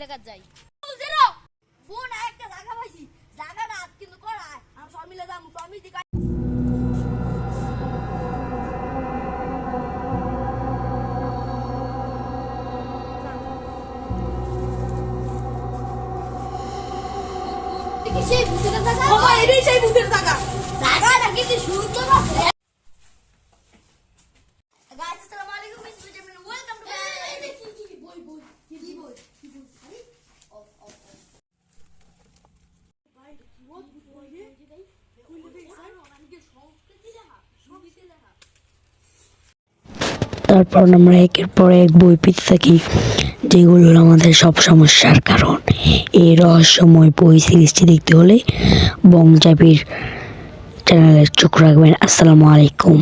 জায়গা যাই ফোন একটা জায়গা পাইছি জায়গাটা কিন্তু করায় আমি সব মিলে যাবো প্রমিস দি সেই ভূতের জায়গা বাবা এটাই সেই ভূতের জায়গা জায়গাটা কিন্তু সুন্দর আছে গাইস আসসালামু আলাইকুম মিস্টার জামিল ওয়েলকাম টু কি বই আরে ভাই কি বই রে কইলে দেখ স্যার আমাকে সংস্কৃতি লেখা সংস্কৃতি লেখা তারপর আমরা একের পর এক বই পেতে থাকি, যেগুলো আমাদের সব সমস্যার কারণ। এই রহস্যময় বই সিরিজটি দেখতে হলে বং চাবির চ্যানেলে চোখ রাখবেন। আসসালামু আলাইকুম।